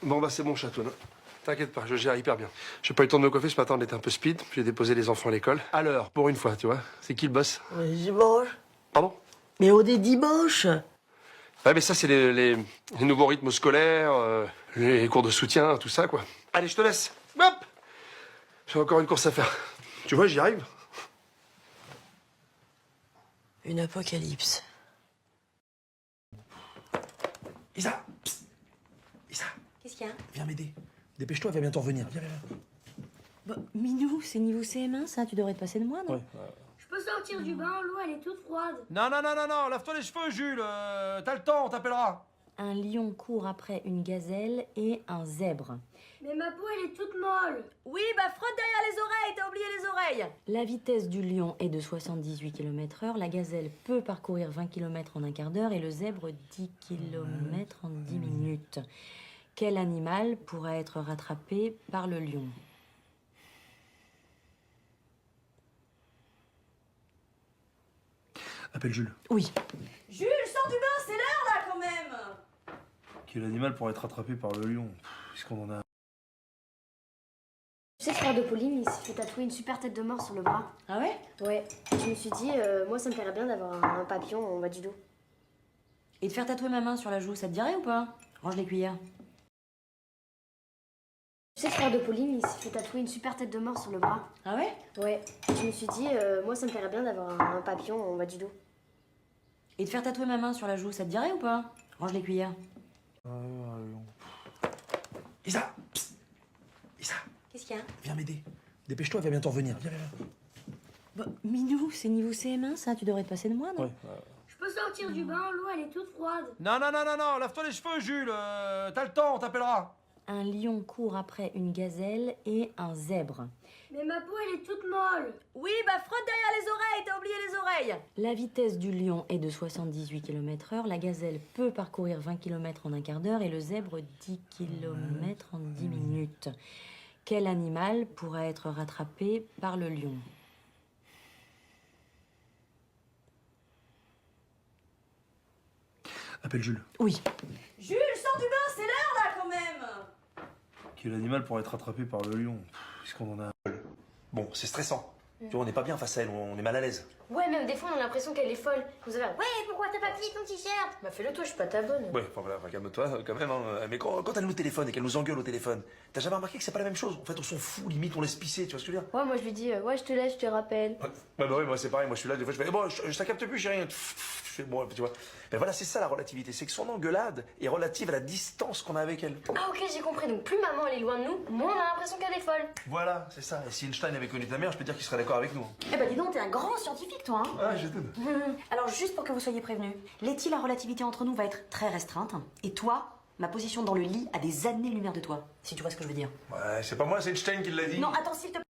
Bon, bah c'est bon, Chatoun. T'inquiète pas, je gère hyper bien. J'ai pas eu le temps de me coiffer ce matin, on était un peu speed. J'ai déposé les enfants à l'école. À l'heure, pour une fois, tu vois. C'est qui le boss? Mais dimanche. Pardon? Mais on est dimanche. Ouais, mais ça, c'est les nouveaux rythmes scolaires, les cours de soutien, tout ça, quoi. Allez, je te laisse. Hop! J'ai encore une course à faire. Tu vois, j'y arrive. Une apocalypse. Isa, psst. Isa, Qu'est-ce qu'il y a? viens m'aider. Dépêche-toi, elle va bientôt revenir. Viens, viens, viens. Bah, Minou, c'est niveau CM1, ça, tu devrais te passer de moi, non? Ouais. Je peux sortir du bain, l'eau elle est toute froide. Non, lave-toi les cheveux, Jules. T'as le temps, on t'appellera. Un lion court après une gazelle et un zèbre. Mais ma peau elle est toute molle. Oui, bah frotte derrière les oreilles, t'as oublié les oreilles. La vitesse du lion est de 78 km/h, la gazelle peut parcourir 20 km en un quart d'heure et le zèbre 10 km en 10 minutes. Quel animal pourra être rattrapé par le lion? Appelle Jules. Oui. Jules, sors du bain, c'est l'heure là quand même. Quel animal pourrait être attrapé par le lion? Puisqu'on en a. Tu sais que frère de Pauline, il s'est fait tatouer une super tête de mort sur le bras. Ah ouais? Ouais. Je me suis dit, moi ça me plairait bien d'avoir un papillon en bas du dos. Et de faire tatouer ma main sur la joue, ça te dirait ou pas? Range les cuillères. Tu sais que frère de Pauline, il s'est fait tatouer une super tête de mort sur le bras. Ah ouais? Ouais. Je me suis dit, moi ça me plairait bien d'avoir un papillon en bas du dos. Et de faire tatouer ma main sur la joue, ça te dirait ou pas? Range les cuillères. Isa, psst. Isa, Qu'est-ce qu'il y a? viens m'aider. Dépêche-toi, elle va bientôt revenir. Viens, viens, viens. Bah, Minou, c'est niveau CM1, ça, tu devrais te passer de moi, non? Je peux sortir du bain, l'eau elle est toute froide. Non, lave-toi les cheveux, Jules. T'as le temps, on t'appellera. Un lion court après une gazelle et un zèbre. Mais ma peau elle est toute molle. Oui, bah frotte derrière les oreilles, t'as oublié les oreilles. La vitesse du lion est de 78 km/h, la gazelle peut parcourir 20 km en un quart d'heure et le zèbre 10 km en 10 minutes. Quel animal pourra être rattrapé par le lion? Appelle Jules. Oui. Jules, sors du bain, c'est l'heure là quand même. Quel animal pourrait être attrapé par le lion? Puisqu'on en a. Bon, c'est stressant. Tu vois, on n'est pas bien face à elle, on est mal à l'aise. Ouais, même des fois on a l'impression qu'elle est folle. Vous allez ouais, pourquoi t'as pas plié ton t-shirt? Bah fais-le toi, je suis pas ta bonne. Ouais, enfin voilà, calme-toi quand même. Hein. Mais quand elle nous téléphone et qu'elle nous engueule au téléphone, t'as jamais remarqué que c'est pas la même chose? En fait, on s'en fout, limite, on laisse pisser, tu vois ce que je veux dire? Ouais, moi je lui dis, ouais, je te laisse, je te rappelle. Ouais, bah oui, moi c'est pareil, moi je suis là, des fois je fais, bon, je capte plus, j'ai rien. Je fais, bon, tu vois. Mais voilà, c'est ça la relativité, c'est que son engueulade est relative à la distance qu'on a avec elle. Ah ok, j'ai compris. Donc plus maman elle est loin de nous, moins on a l'impression qu'elle est folle. Voilà, c'est ça. Et si Einstein avait connu ta mère, je peux dire qu'il serait d'accord avec nous. Eh ben dis donc, t'es un grand scientifique toi, hein. Ah, je t'aime. Alors juste pour que vous soyez prévenus, Letty, la relativité entre nous va être très restreinte. Et toi, ma position dans le lit a des années-lumière de toi, si tu vois ce que je veux dire. Ouais, c'est pas moi, c'est Einstein qui l'a dit. Non, attends, s'il te plaît.